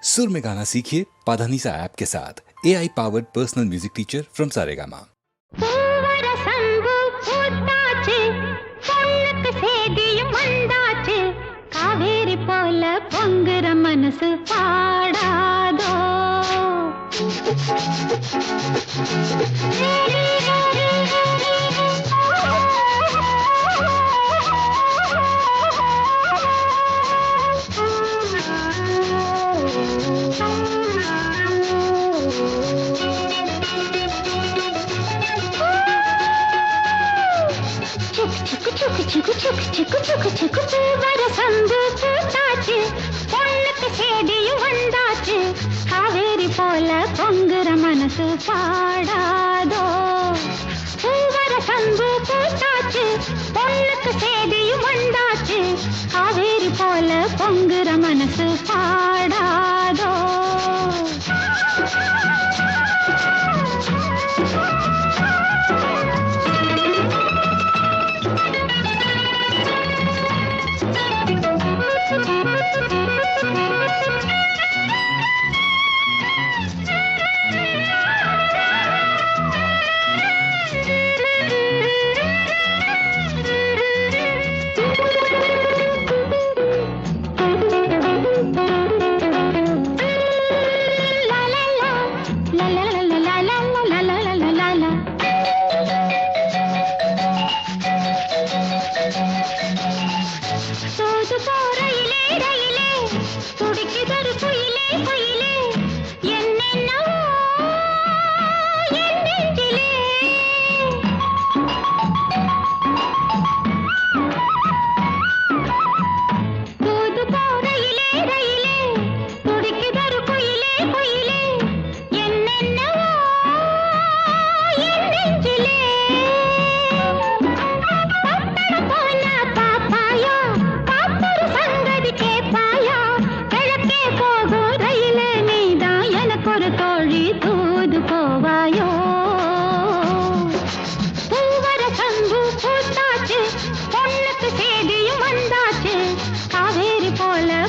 सुर में गाना सीखिए पाधानीसा ऐप के साथ AI powered personal music teacher from Saregama. Kaveri போல பொங்குற மனசு பாடாதோ வரசந்து பூத்தாச்சு பொண்ணுக்கு சேதியும் வந்தாச்சு காவேரி போல பொங்குற மனசு பாடாதோ வரசந்து பூத்தாச்சு பொண்ணுக்கு சேதியும் வந்தாச்சு காவேரி போல பொங்குற மனசு பாடாதோ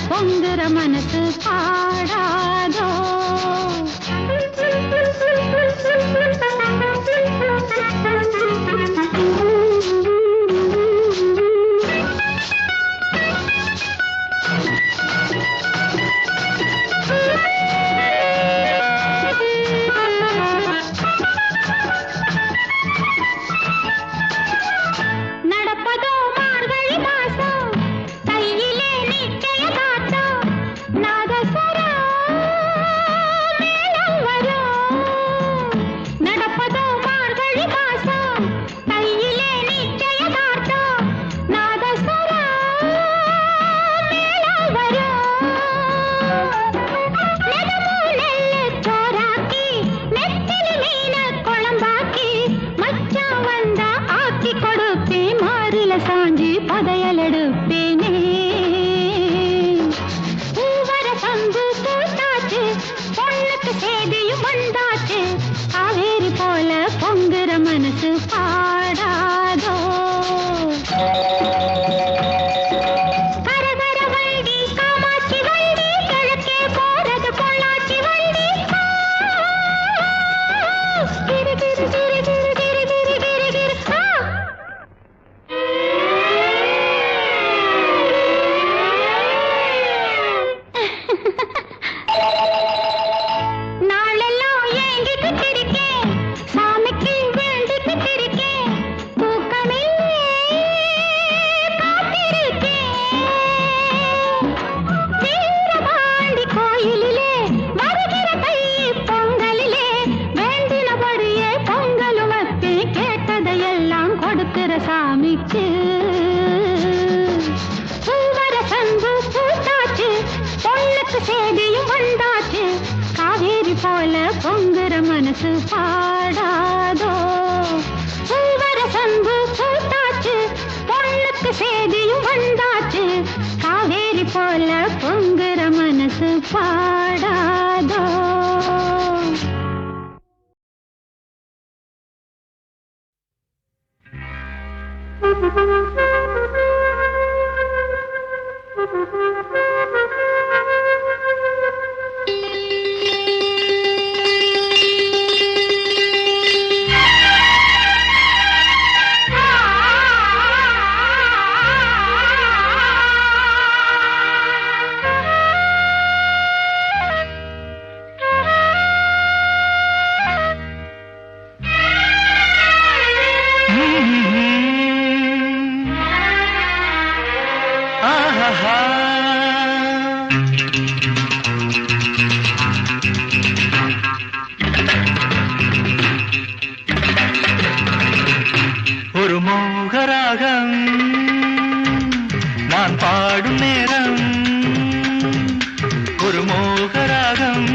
பொங்குற மனசு பாடாதோ மனசு பாடாதோ கரகர வண்டி காமாட்சி வண்டி கிழக்கே போறது பொள்ளாச்சி வண்டி கிரு கிரு கிரு கிரு கிரு கிரு கிரு கிரு நாளெல்லாம் ஏங்கிட்டு இருக்கேன் சாமிக்கு சாமிக்கு வரசந்து பூத்தாச்சு பொண்ணுக்கு சேதியும் வந்தாச்சு காவேரி போல பொங்குற மனசு பாடாதோ வரசந்து பூத்தாச்சு பொண்ணுக்கு சேதியும் வந்தாச்சு காவேரி போல பொங்குற மனசு பாடாதோ மோகராகம்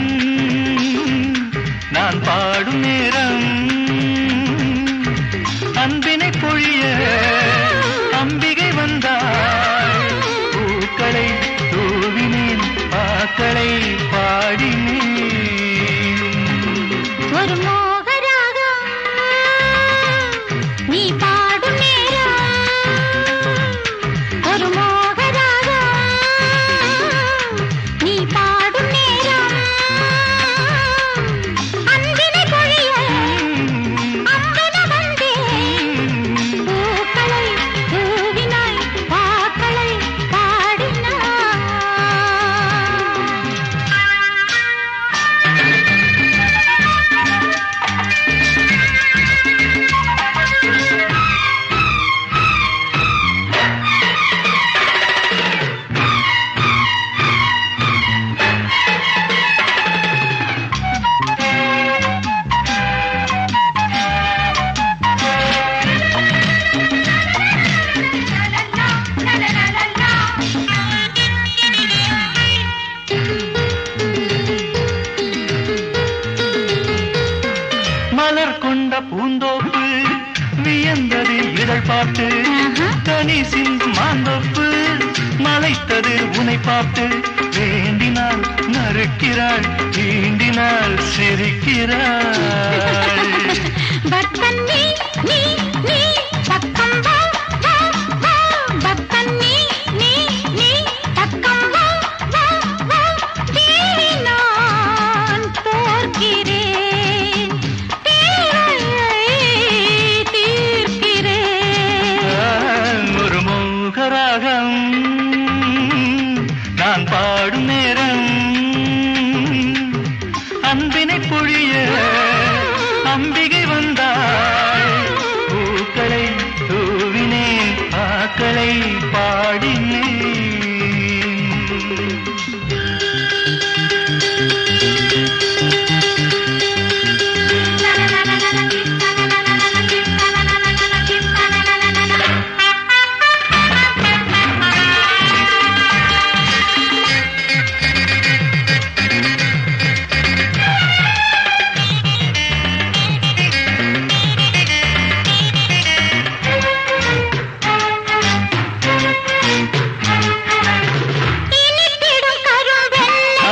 நான் பாடும் நேரம் அன்பினை பொழிய அம்பிகை வந்தாள் பூக்களை தூவினேன் பாக்களை பாடினேன் ஒரு மோகராகம் நீ பாடும் நேரம் ஒரு மோகராகம் நீ பாடும் நேரம் அன்பினை பொழிய அம்பென வந்தேன் பூக்களை தூவினாய் பாக்களை பாடினாய் மலர் கொண்ட பூந்தோப்பு வியந்தது இதழ் பாட்டு கனி சிந்தும் மாந்தோப்பு மலைத்தது உனை பார்த்து வேண்டினாள் நறுக்கிறாள் தீண்டினாள் சிரிக்கிறாள் பக்தன் நீ நீ நீ பக்கம் வா வா வா பக்தன் நீ நீ நீ பக்கம் வா வா வா தேவி நான் தோற்கிறேன் தேவையை தீர்க்கிறேன் ஒரு மோகராகம் நான் பாடும் நேரம் அன்பினை பொழிய அம்பிகை வந்தாள் பூக்களை தூவினேன் ஆக்களை பாடினேன் இனித்திடும் கரும்பெண்ணை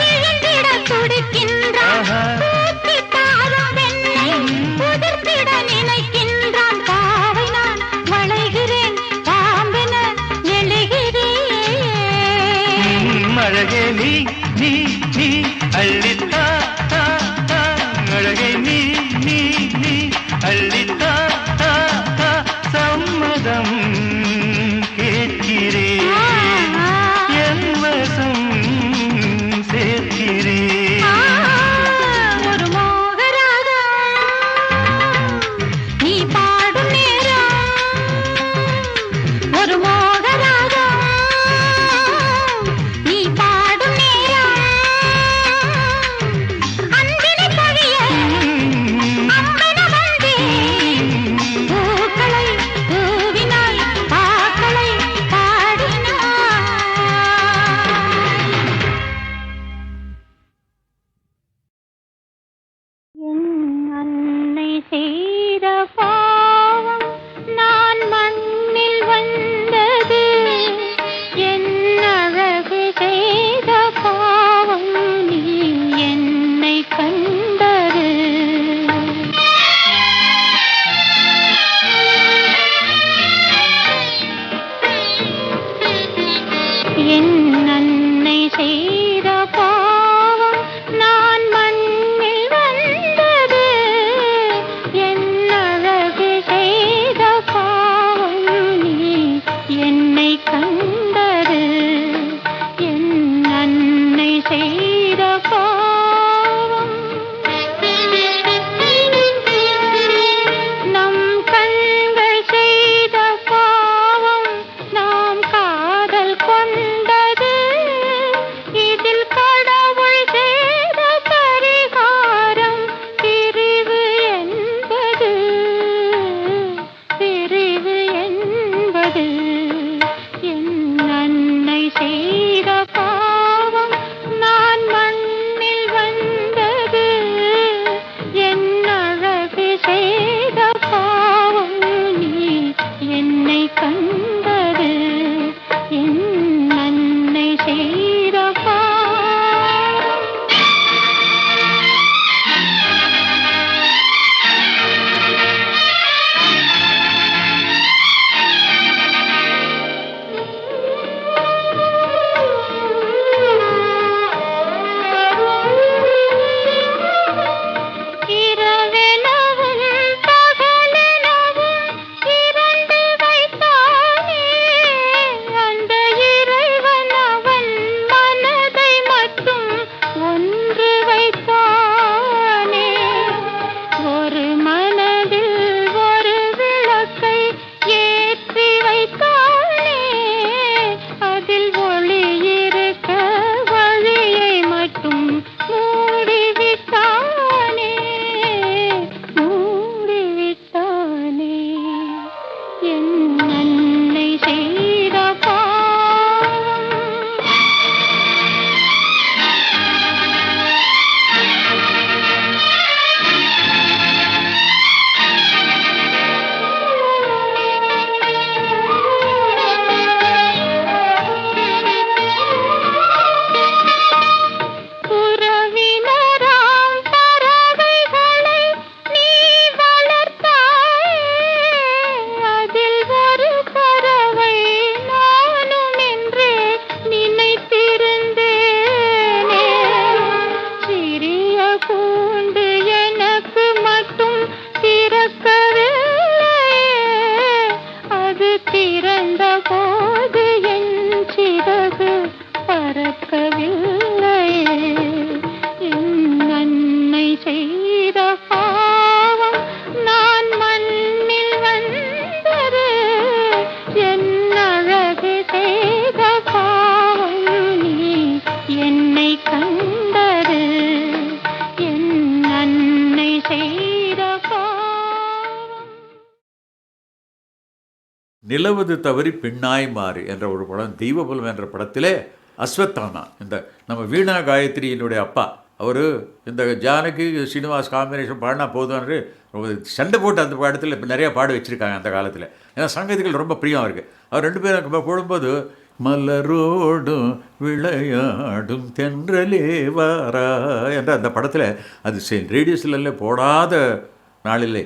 விழுந்திட துடிக்கின்றான் பூத்தித் தாரும் வெண்ணை உதிர்த்திட நினைக்கின்றான் பாவை நான் வளைகிறேன் பாம்பென எழுகிறேன் அழகே நீ நீ நீ அள்ளித்தா தா தா அழகே நீ நீ நீ அள்ளித்தா தா தா சம்மதம் கேட்கிறேன் என் வசம் சேர்க்கிறேன் ஒரு மோகராகம் நீ பாடும் நேரம் ஒரு மோகராகம் நீ பாடும் நேரம் அன்பினை பொழிய அம்பென வந்தேன் பூக்களை தூவினாய் பாக்களை பாடினாய் என் அன்னை செய்த பாவம் நான் மண்ணில் வந்தது என் அழகு செய்த பாவம் நீ என்னை கண்டது என் அன்னை செய்த பாவம் நான் மண்ணில் வந்தது என் அழகு செய்த பாவம் நீ என்னை கண்டது என் அன்னை செய்த பாவம் நம் கண்கள் செய்த பாவம் நாம் காதல் கொண்டது இதில் கடவுள் செய்த பரிகாரம் பிரிவு என்பது பிரிவு என்பது என் அன்னை செய்த பாவம் நான் நிலவது தவறி பெண்ணாய் மாறு என்ற ஒரு படம், தெய்வபலம் என்ற படத்திலே அஸ்வத்தானா, இந்த நம்ம வீணா காயத்ரியினுடைய அப்பா, அவர் இந்த ஜானகி ஸ்ரீனிவாஸ் காம்பினேஷன் பாடினா போதும்னு சண்டை போட்டு அந்த படத்தில் இப்போ நிறையா பாட வச்சுருக்காங்க அந்த காலத்தில். ஏன்னா சங்கீதங்கள் ரொம்ப பிரியம் இருக்குது. அவர் ரெண்டு பேரும் போடும்போது மலரோடும் விளையாடும் தென்றலே வாரா என்ற அந்த படத்தில் அது ரேடியோஸ்ல போடாத நாளிலே.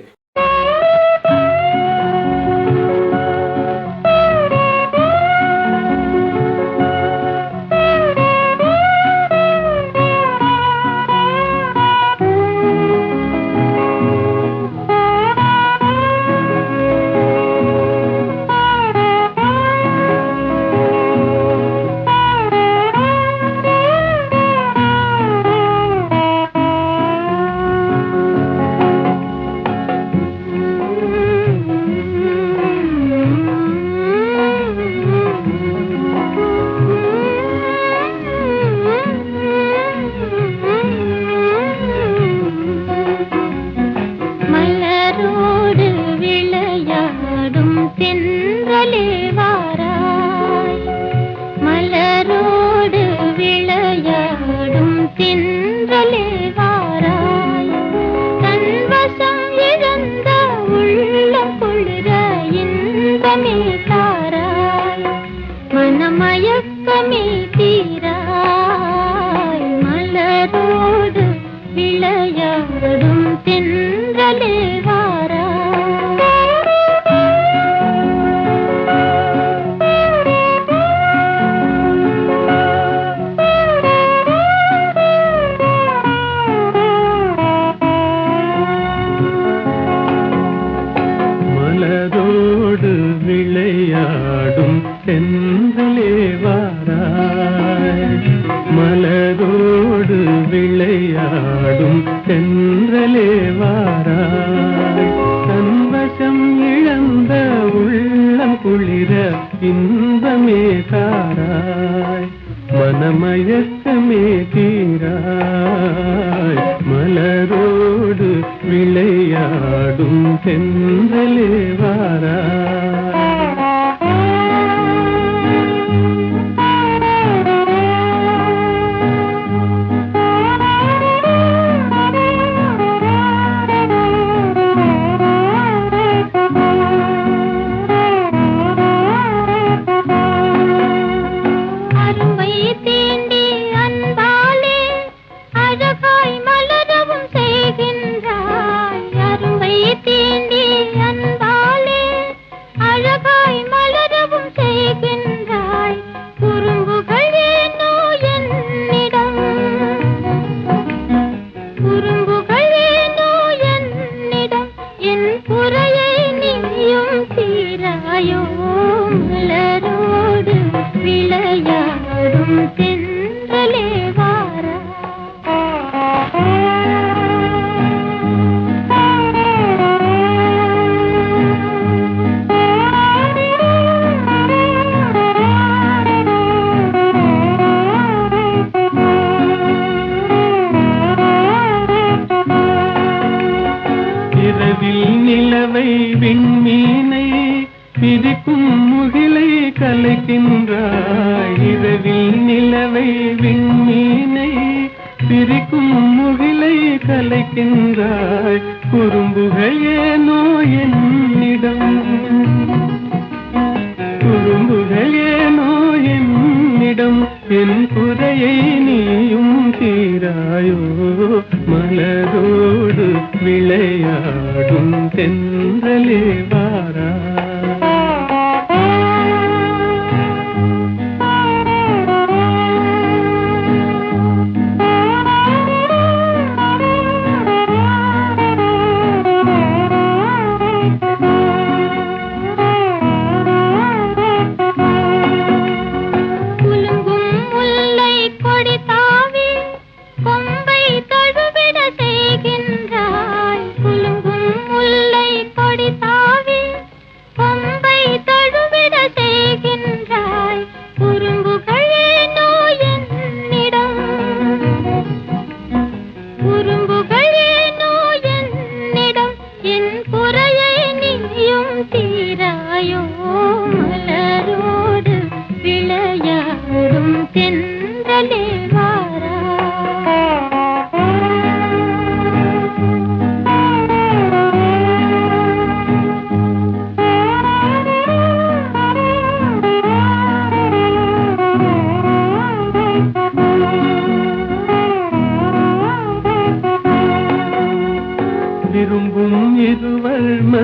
கொடி தாவி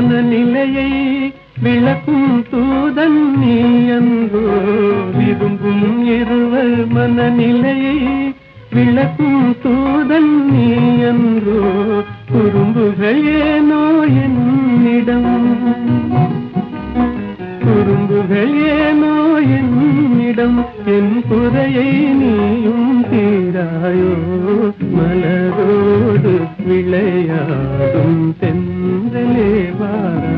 மனநிலையை விளக்கும் தூதன் நீ அன்றோ. விரும்பும் இருவர் மனநிலையை விளக்கும் தூதன் நீ அன்றோ. குறும்புகள் ஏனோ என்னிடம், குறும்புகள் ஏனோ என்னிடம். என் குறையை நீயும் தீராயோ. மலரோடு விளையாடும் தென்றலே வாரா.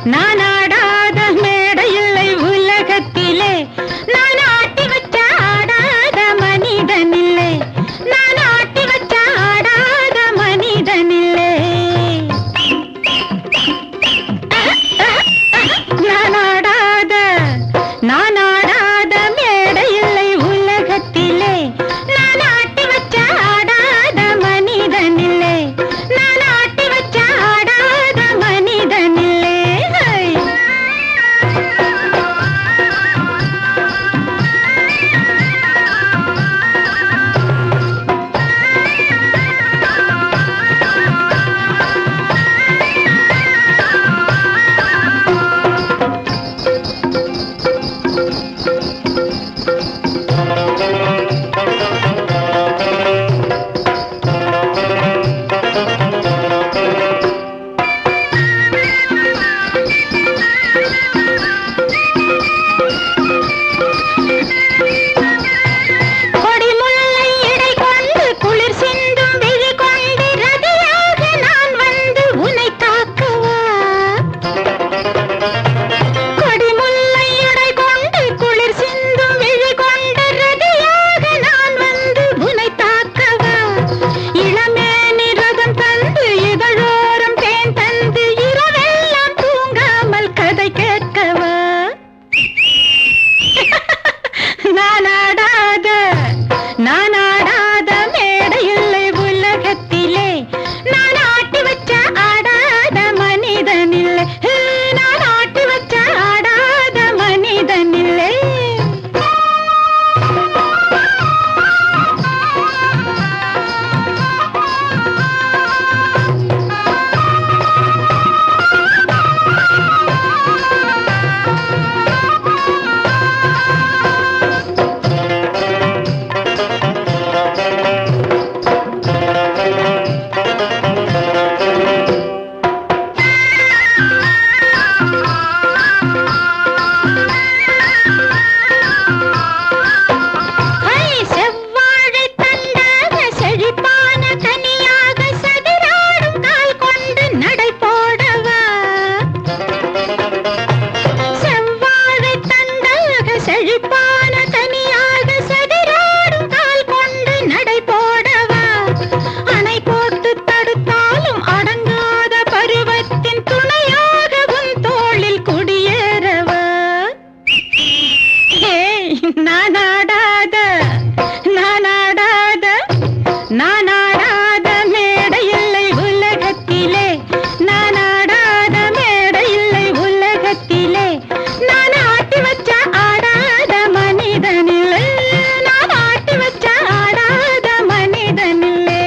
நான் ஆடாத மேடை இல்லை உலகத்திலே, நான் ஆட்டி வச்ச ஆடாத மனிதன் இல்லை, நான் ஆட்டி வச்ச ஆடாத மனிதன் இல்லை. நான் ஆடாத மேடை இல்லை உலகத்திலே, நான் ஆட்டி வச்ச ஆடாத மனிதன் இல்லை, நான் ஆட்டி வச்ச ஆடாத மனிதன் இல்லை. நான் ஆடாத மேடை இல்லை உலகத்திலே, நான் ஆட்டி வச்ச ஆடாத மனிதன் இல்லை, நான் ஆட்டி வச்ச ஆடாத மனிதன் இல்லை. நான் ஆடாத மேடை இல்லை உலகத்திலே, நான் ஆடாத மேடை இல்லை உலகத்திலே, நான் ஆட்டி வச்ச ஆடாத மனிதன் இல்லை, நான் ஆட்டி வச்ச ஆடாத மனிதன் இல்லை.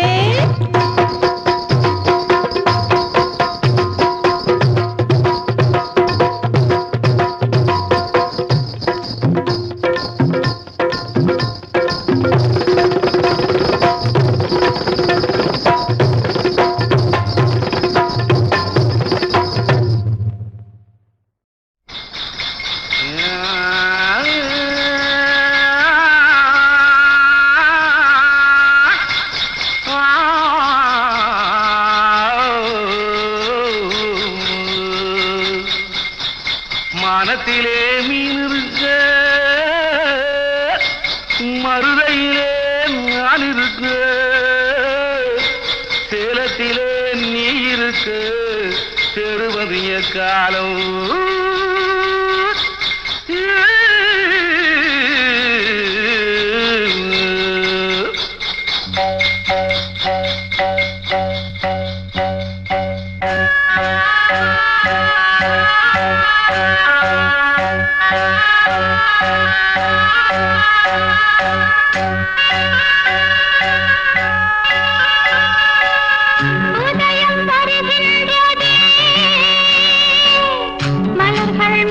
மானத்திலே மீன் இருக்க, மருதையிலே நான் இருக்க, சேலத்திலே நீ இருக்க, தெருவதிய காலம் உதயம் வருகின்றதே, மலர்கள்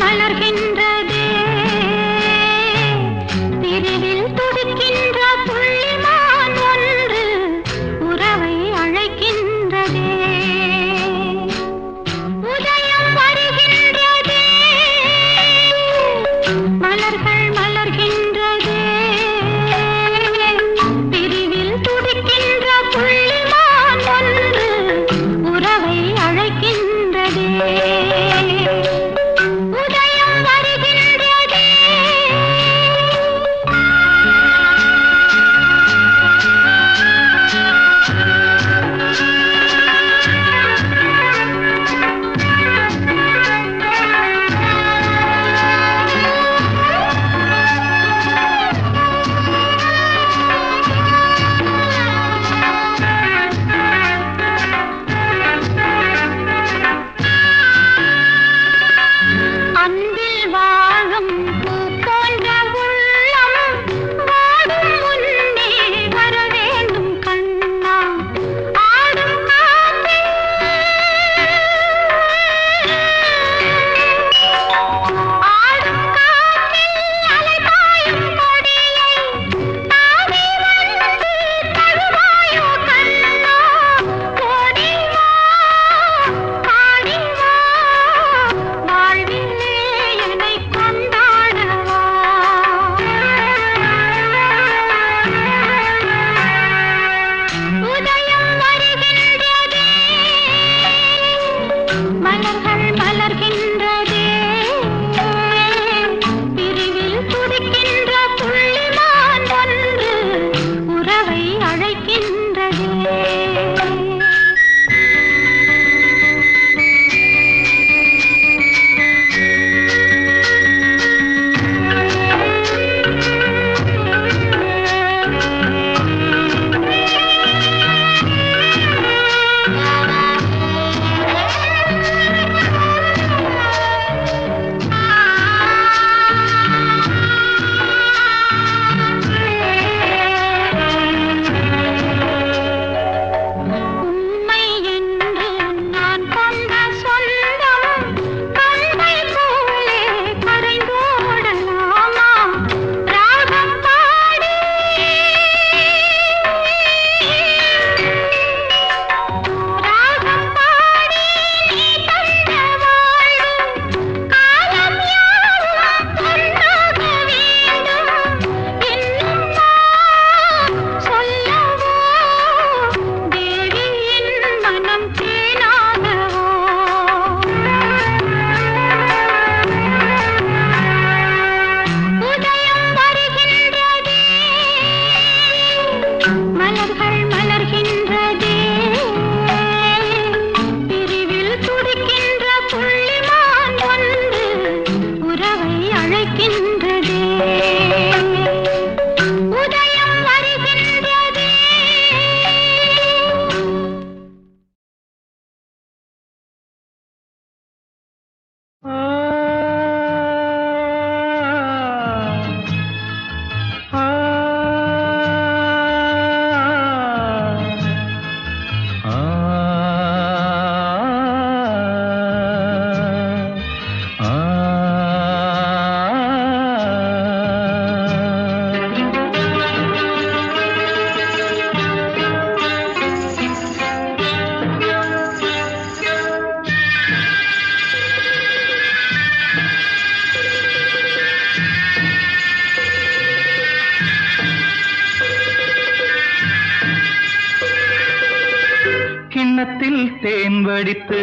கன்னத்தில் தேன் வடித்து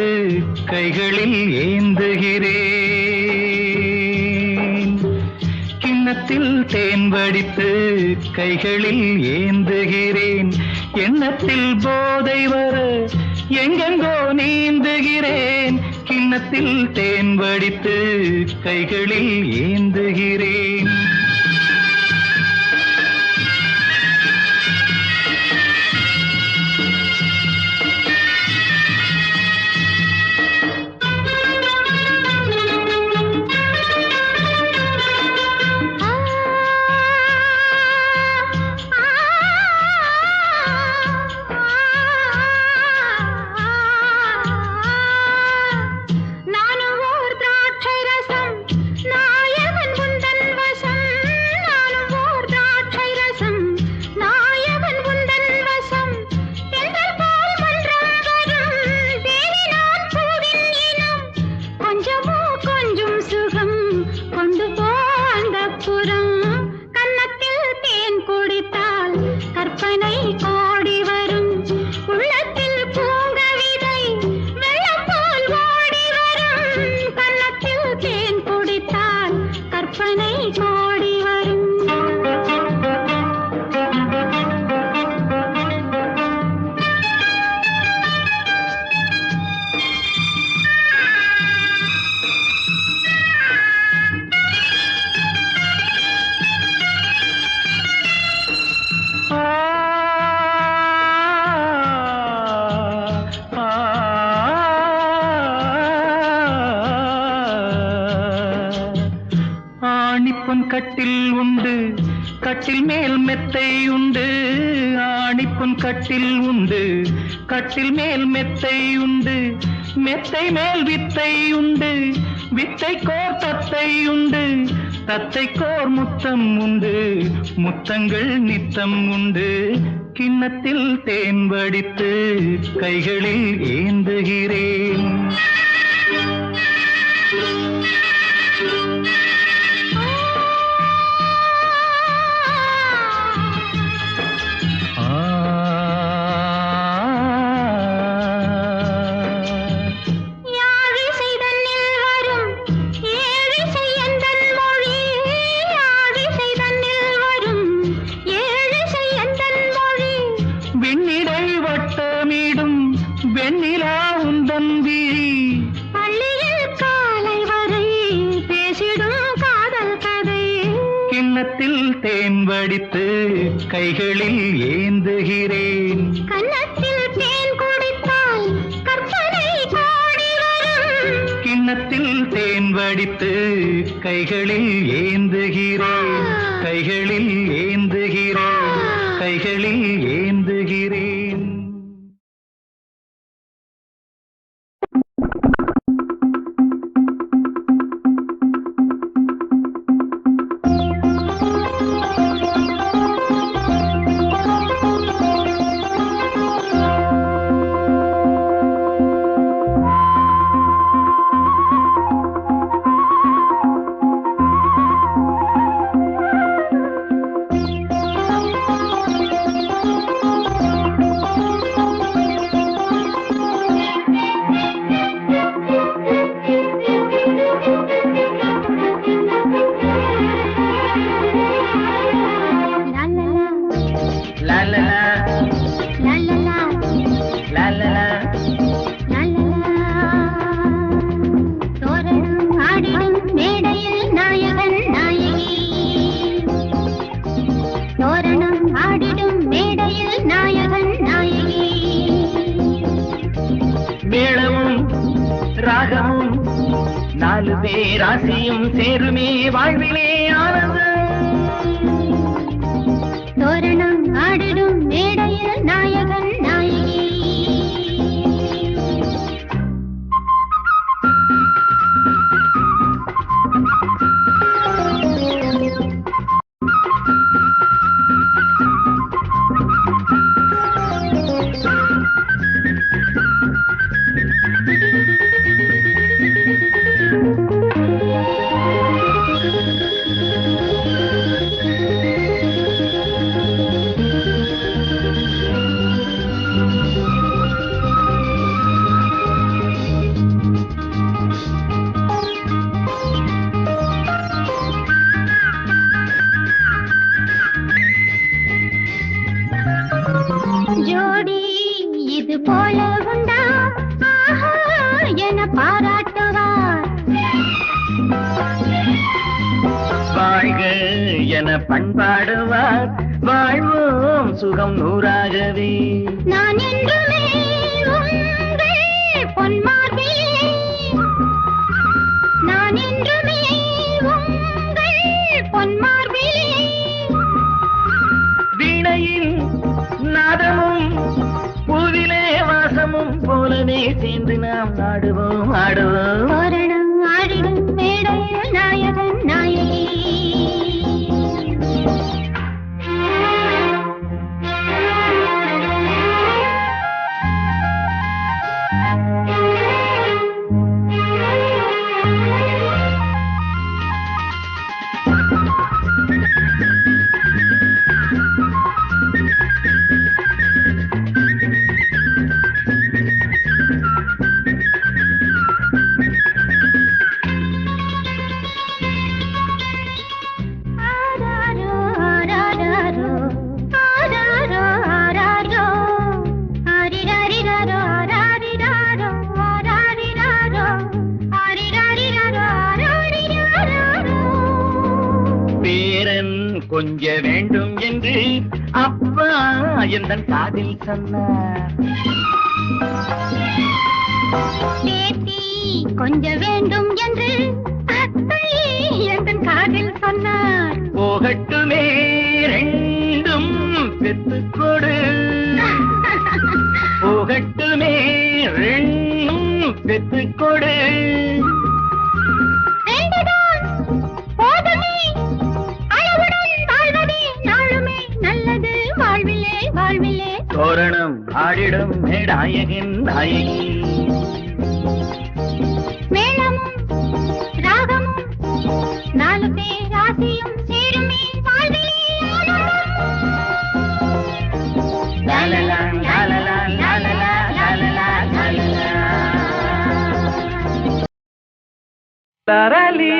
கைகளில் ஏந்துகிறேன். கிண்ணத்தில் தேன் வடித்து கைகளில் ஏந்துகிறேன். எண்ணத்தில் போதை வர எங்கெங்கோ நீந்துகிறேன். கிண்ணத்தில் தேன் வடித்து கைகளில் ஏந்துகிறேன். ஆணிப்பொன் கட்டில் உண்டு, கட்டில் மேல் மெத்தை உண்டு. ஆணிப்பொன் கட்டில் உண்டு, கட்டில் மேல் மெத்தை உண்டு. மெத்தை மேல் வித்தை உண்டு, வித்தை கோர் தத்தை உண்டு. தத்தை கோர் முத்தம் உண்டு, முத்தங்கள் நித்தம் உண்டு. கிண்ணத்தில் தேன் வடித்து கைகளில் ஏந்துகிறேன். வெண்ணிலா உந்தன் விழி பள்ளியில் காலை வரை பேசிடும் காதல் கதை. கிண்ணத்தில் தேன் வடித்து கைகளில் ஏந்துகிறேன். கன்னத்தில் தேன் குடித்தால் கற்பனை கோடி வரும். கிண்ணத்தில் தேன் வடித்து கைகளில் ஏந்துகிறேன். கைகளில் ஏந்துகிறேன். கைகளில் ஏந்துகிறேன். நாலு பேராசியும் சேருமே வாழ்விலே ஆனந்தம். தோரணம் ஆடிடும் மேடையில் நாயகன் நாயகி. பண்பாடுவார் வாழ்வோம் சுகம் நூறாகவே. நான் என்றுமே உங்கள் பொன்மார்பிலே, நான் என்றுமே உங்கள் பொன்மார்பிலே. வீணையின் நாதமும் பூவிலே வாசமும் போலவே சேர்ந்து நாம் ஆடுவோம் ஆடுவோம். தோரணம் ஆடிடும் மேடையில் நாயகன் நாயகி. கொஞ்ச வேண்டும் என்று அப்பா எந்தன் காதில் சொன்னார். பேத்தி கொஞ்ச வேண்டும் என்று அத்தை எந்தன் காதில் சொன்னார். போகட்டுமே ரெண்டும் பெத்துக்கொடு, போகட்டுமே ரெண்டும் பெத்துக்கொடு. ரெண்டுதான் போதுமே, அளவுடன் வாழ்வதே நாளுமே நல்லது வாழ்விலே வாழ்விலே. தோரணம் ஆடிடும் நாயகன் நாயகி. மேளமும் ராகமும் நாலு பேர் ஆசையும் சேருமே வாழ்விலே லாலலா லாலலா லாலலா லாலலா லாலலா. லரலி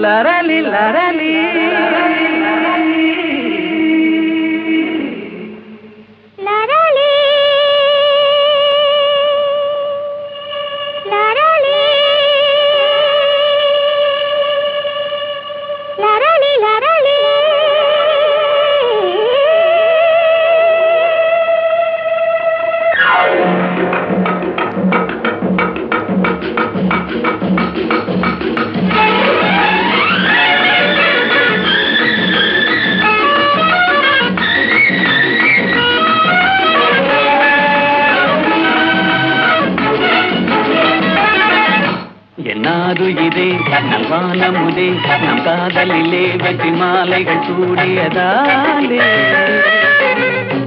லரலி லரலி லரலி லரலி லரலி லரலி. என்னாது இதே நல்வானமுதே நம் காதலிலே வெற்றி மாலைகள் சூடியதாலே.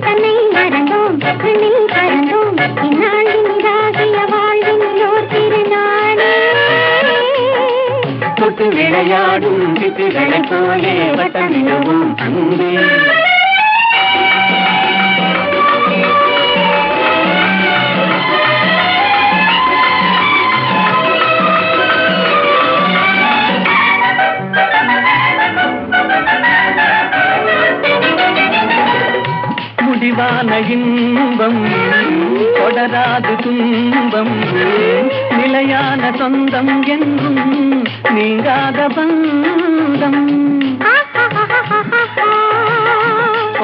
தன்னை மறந்தோம் கண்ணில் பறந்தோம் இந்நாளின் இதாகிய வாழ்வினோர் திருநாளே. தொட்டு விளையாடும் சிட்டுகளைப் போலே வட்டமிடவும் அன்பே. முடிவான இன்பம் தொடராது துன்பம் நிலையான சொந்தம் என்றும் நீங்காத பந்தம்.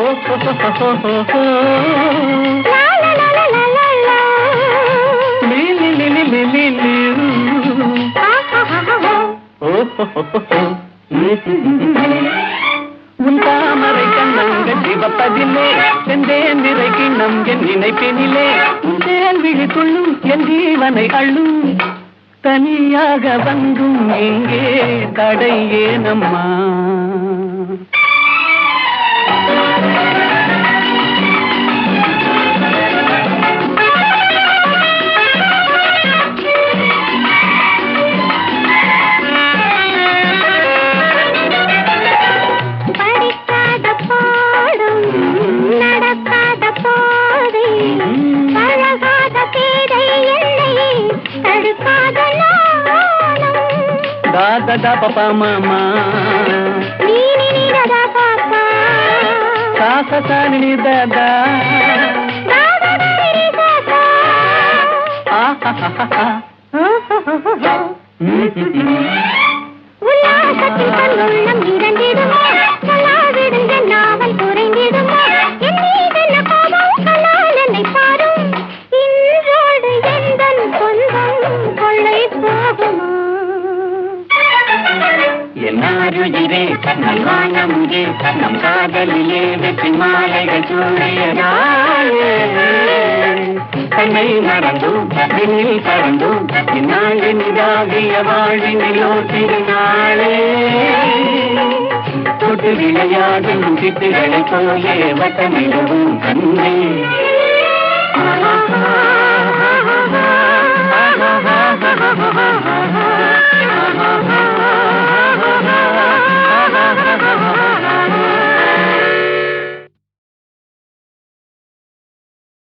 ஓ உன் தாமரை கண்ணங்கள் சிவப்பதிலே செந்தேன் நிறை கிண்ணம் என் நினைப்பினிலே உந்தேன் விழி கொள்ளும் என் ஜீவனை அள்ளும். தனியாக வந்தும் எங்கே தடை ஏனம்மா. Da papa mama ni ni ni da papa sa sa sa ni da da da da ni da da ah ha ha ha என் உள்ளம் இறந்திடுமோ சொல்லாவிடுங்க நாவல் குறைந்திடுமோ என் மீதென்ன கோபம் சொல்லால் என்னை பாரும் இன்றோடு எந்தன் சொந்தம் கொள்ளை போகுமோ என்னாருயிரே நல்வான முகே நம் காதலிலே வெற்றி மாலைகள் சூழியதாயே தன்னை மறந்தோம் விண்ணில் பறந்தோம் இந்நாள் இனிதாகிய வாழ்வினிலோ திருநாளே தொட்டு விளையாடும் சிட்டுகளைப் போலே வட்டமிடவும் கண்ணே